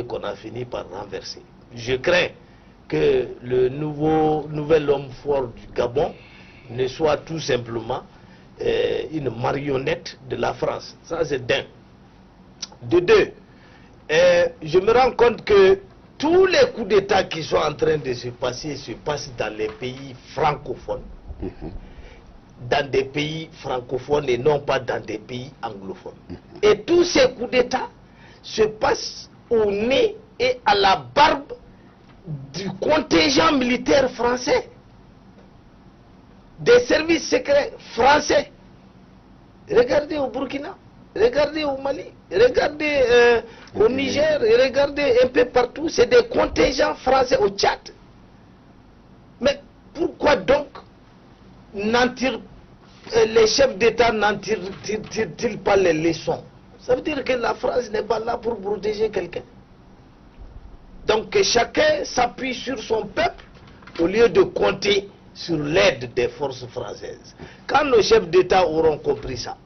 qu'on a fini par renverser. Je crains que le nouvel homme fort du Gabon ne soit tout simplement une marionnette de la France. Ça, c'est d'un. De deux, je me rends compte que tous les coups d'État qui sont en train de se passent dans les pays francophones, dans des pays francophones et non pas dans des pays anglophones. Et tous ces coups d'État se passent au nez et à la barbe du contingent militaire français, des services secrets français. Regardez au Burkina, regardez au Mali, regardez au Niger, regardez un peu partout, c'est des contingents français au Tchad. Mais pourquoi donc les chefs d'État n'en tirent-ils pas les leçons? Ça veut dire que la France n'est pas là pour protéger quelqu'un. Donc que chacun s'appuie sur son peuple au lieu de compter sur l'aide des forces françaises. Quand nos chefs d'État auront compris ça,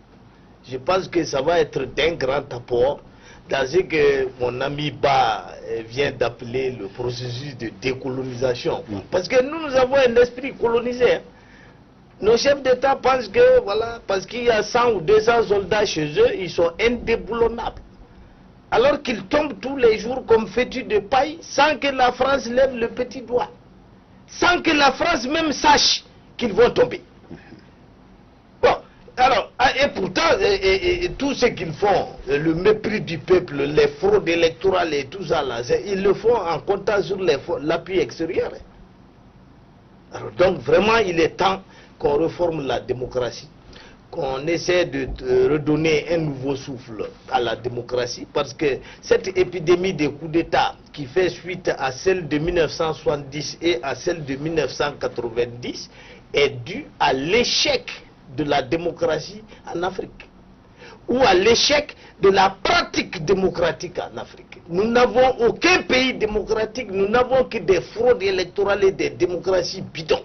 je pense que ça va être d'un grand apport dans ce que mon ami Ba vient d'appeler le processus de décolonisation. Parce que nous avons un esprit colonisé. Nos chefs d'État pensent que, voilà, parce qu'il y a 100 ou 200 soldats chez eux, ils sont indéboulonnables. Alors qu'ils tombent tous les jours comme fétus de paille, sans que la France lève le petit doigt. Sans que la France même sache qu'ils vont tomber. Bon, alors, et pourtant, tout ce qu'ils font, le mépris du peuple, les fraudes électorales et tout ça, là, ils le font en comptant sur l'appui extérieur. Alors, donc, vraiment, il est temps qu'on réforme la démocratie, qu'on essaie de redonner un nouveau souffle à la démocratie, parce que cette épidémie des coups d'État qui fait suite à celle de 1970 et à celle de 1990 est due à l'échec de la démocratie en Afrique, ou à l'échec de la pratique démocratique en Afrique. Nous n'avons aucun pays démocratique, nous n'avons que des fraudes électorales et des démocraties bidons.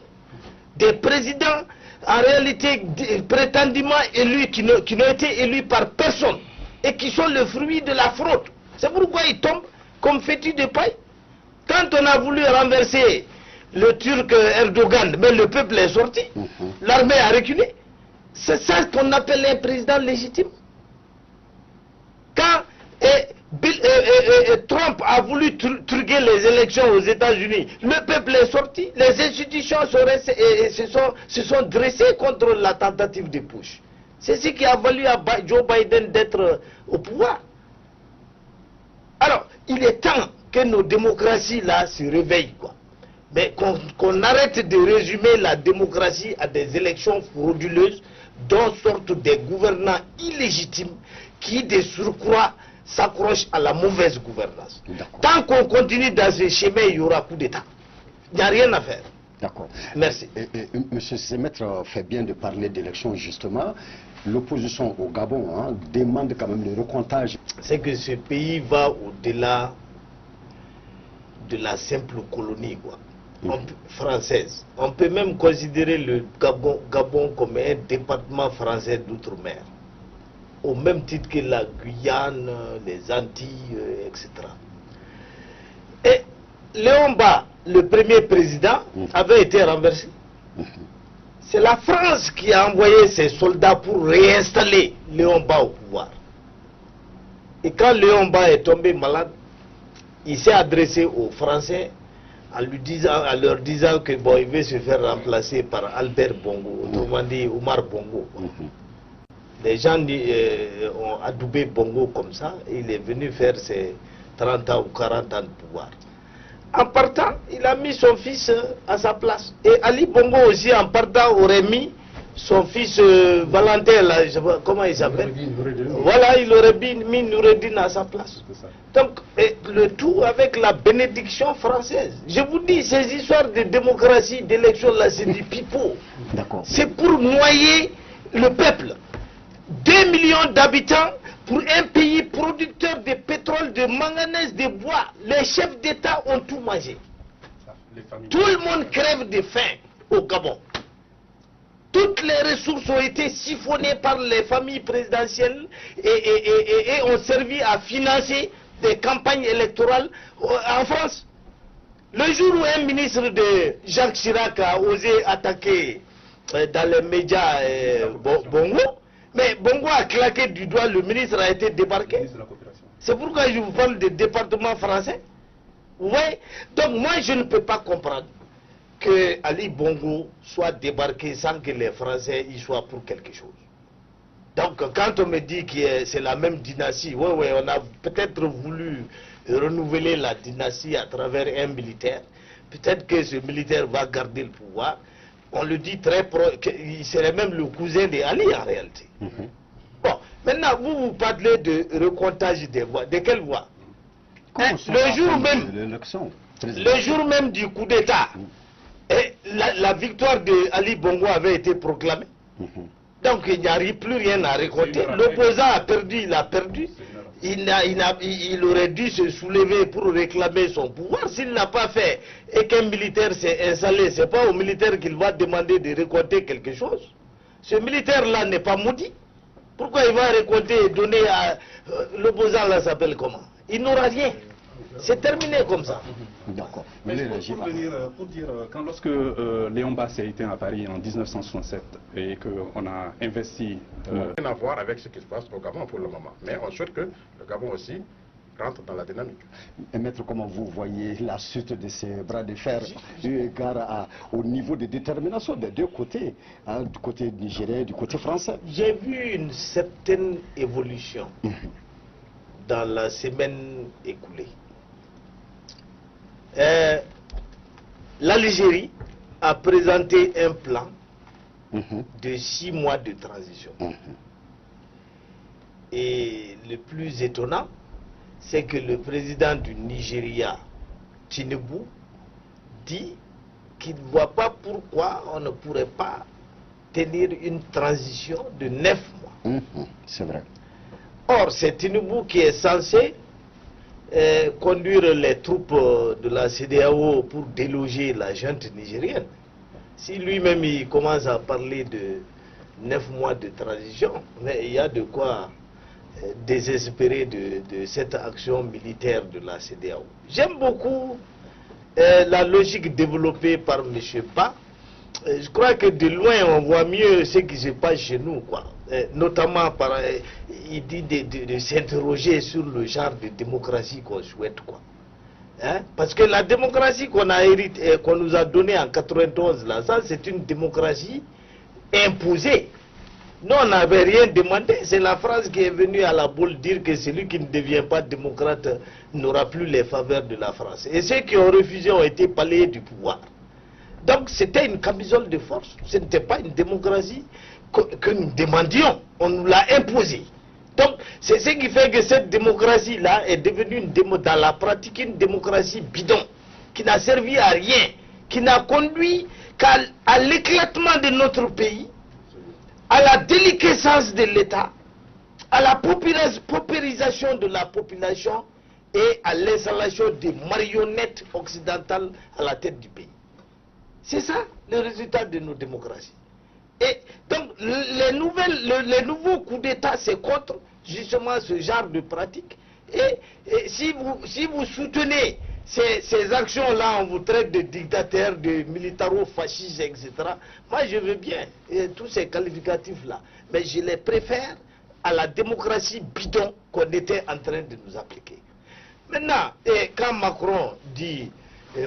Des présidents en réalité prétendument élus, qui n'ont été élus par personne et qui sont le fruit de la fraude. C'est pourquoi ils tombent comme fétus de paille. Quand on a voulu renverser le Turc Erdogan, mais le peuple est sorti, l'armée a reculé. C'est ça qu'on appelle un président légitime. Quand Trump a voulu truquer les élections aux États-Unis, le peuple est sorti, les institutions se sont dressées contre la tentative de push. C'est ce qui a valu à Joe Biden d'être au pouvoir. Alors, il est temps que nos démocraties là se réveillent, quoi. Mais qu'on arrête de résumer la démocratie à des élections frauduleuses dont sortent des gouvernants illégitimes qui, de surcroît, s'accrochent à la mauvaise gouvernance. Tant qu'on continue dans ce chemin, il y aura coup d'État. Il n'y a rien à faire. D'accord. Merci. Monsieur Semetre fait bien de parler d'élections, justement. L'opposition au Gabon demande quand même le recomptage. C'est que ce pays va au-delà de la simple colonie, quoi. Française. On peut même considérer le Gabon comme un département français d'outre-mer, au même titre que la Guyane, les Antilles, etc. Et Léon Ba, le premier président, avait été renversé. C'est la France qui a envoyé ses soldats pour réinstaller Léon Ba au pouvoir. Et quand Léon Ba est tombé malade, il s'est adressé aux Français en leur disant que bon, il veut se faire remplacer par Albert Bongo, autrement dit Omar Bongo. Les gens ont adoubé Bongo comme ça, et il est venu faire ses 30 ans ou 40 ans de pouvoir. En partant, il a mis son fils à sa place. Et Ali Bongo aussi, en partant, aurait mis son fils Valentin, là, je sais pas, comment il s'appelle? Voilà, il aurait mis Noureddin à sa place. Donc, le tout avec la bénédiction française. Je vous dis, ces histoires de démocratie, d'élection, là, c'est du pipeau. C'est pour noyer le peuple. 2 millions d'habitants pour un pays producteur de pétrole, de manganèse, de bois. Les chefs d'État ont tout mangé. Tout le monde crève de faim au Gabon. Toutes les ressources ont été siphonnées par les familles présidentielles et ont servi à financer des campagnes électorales en France. Le jour où un ministre de Jacques Chirac a osé attaquer dans les médias Bongo, mais Bongo a claqué du doigt, le ministre a été débarqué. C'est pourquoi je vous parle des départements français. Vous voyez? Donc moi je ne peux pas comprendre que Ali Bongo soit débarqué sans que les Français y soient pour quelque chose. Donc quand on me dit que c'est la même dynastie, ouais, on a peut-être voulu renouveler la dynastie à travers un militaire. Peut-être que ce militaire va garder le pouvoir. On le dit très proche, qu'il serait même le cousin d'Ali en réalité. Bon, maintenant vous parlez de recomptage des voix. De quelles voix? Le jour même du coup d'État, la victoire d'Ali Bongo avait été proclamée. Donc il n'y a plus rien à récolter. L'opposant a perdu, il a perdu. Il aurait dû se soulever pour réclamer son pouvoir. S'il n'a pas fait et qu'un militaire s'est installé, ce n'est pas au militaire qu'il va demander de récolter quelque chose. Ce militaire-là n'est pas maudit. Pourquoi il va récolter et donner à... l'opposant là s'appelle comment? Il n'aura rien. C'est terminé comme ça. D'accord. Pour dire, lorsque Léon Basse a été à Paris en 1967 et qu'on a investi... Rien à voir avec ce qui se passe au Gabon pour le moment. Mais on souhaite que le Gabon aussi rentre dans la dynamique. Et maître, comment vous voyez la suite de ces bras de fer eu égard au niveau de détermination des deux côtés, hein, du côté nigérien et du côté français? J'ai vu une certaine évolution dans la semaine écoulée. L'Algérie a présenté un plan de 6 mois de transition. Et le plus étonnant, c'est que le président du Nigeria, Tinubu, dit qu'il ne voit pas pourquoi on ne pourrait pas tenir une transition de 9 mois. C'est vrai. Or, c'est Tinubu qui est censé conduire les troupes de la CEDEAO pour déloger la junte nigérienne. Si lui-même il commence à parler de 9 mois de transition, mais il y a de quoi désespérer de cette action militaire de la CEDEAO. J'aime beaucoup la logique développée par M. Ba. Je crois que de loin on voit mieux ce qui se passe chez nous, quoi. Notamment il dit de s'interroger sur le genre de démocratie qu'on souhaite, quoi. Hein? Parce que la démocratie qu'on a hérité, qu'on nous a donnée en 91 là, ça c'est une démocratie imposée. Nous on n'avait rien demandé. C'est la France qui est venue à la boule dire que celui qui ne devient pas démocrate n'aura plus les faveurs de la France. Et ceux qui ont refusé ont été balayés du pouvoir. Donc c'était une camisole de force. Ce n'était pas une démocratie que nous demandions. On nous l'a imposée. Donc c'est ce qui fait que cette démocratie-là est devenue dans la pratique une démocratie bidon, qui n'a servi à rien, qui n'a conduit qu'à l'éclatement de notre pays, à la déliquescence de l'État, à la paupérisation de la population et à l'installation des marionnettes occidentales à la tête du pays. C'est ça le résultat de nos démocraties. Et donc les nouveaux coups d'État, c'est contre justement ce genre de pratique. Et si vous soutenez ces actions-là, on vous traite de dictateurs, de militaro-fascistes, etc. Moi, je veux bien tous ces qualificatifs-là. Mais je les préfère à la démocratie bidon qu'on était en train de nous appliquer. Maintenant, quand Macron dit,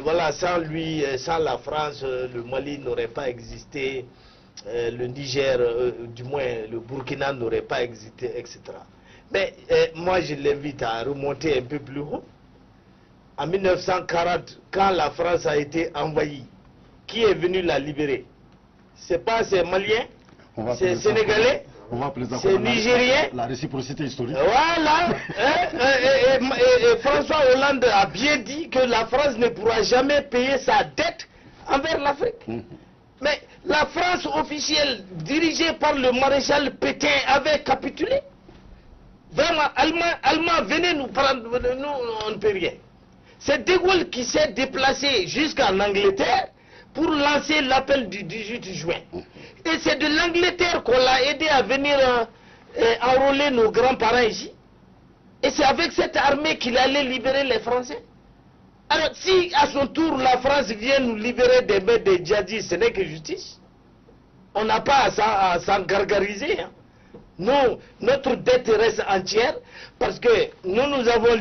voilà, sans lui, sans la France, le Mali n'aurait pas existé, le Niger, du moins le Burkina n'aurait pas existé, etc. Mais moi, je l'invite à remonter un peu plus haut. En 1940, quand la France a été envahie, qui est venu la libérer? C'est pas ces Maliens, c'est Sénégalais, c'est Nigériens. La réciprocité historique. Voilà. Et François Hollande a bien dit que la France ne pourra jamais payer sa dette envers l'Afrique. Mais la France officielle, dirigée par le maréchal Pétain, avait capitulé. Vraiment, Allemands, venez nous prendre, nous, on ne peut rien. C'est De Gaulle qui s'est déplacé jusqu'en Angleterre pour lancer l'appel du 18 juin. Et c'est de l'Angleterre qu'on l'a aidé à venir enrôler nos grands-parents ici. Et c'est avec cette armée qu'il allait libérer les Français. Alors, si à son tour la France vient nous libérer des mains des djihadistes, ce n'est que justice. On n'a pas à s'en gargariser. Hein. Non, notre dette reste entière parce que nous avons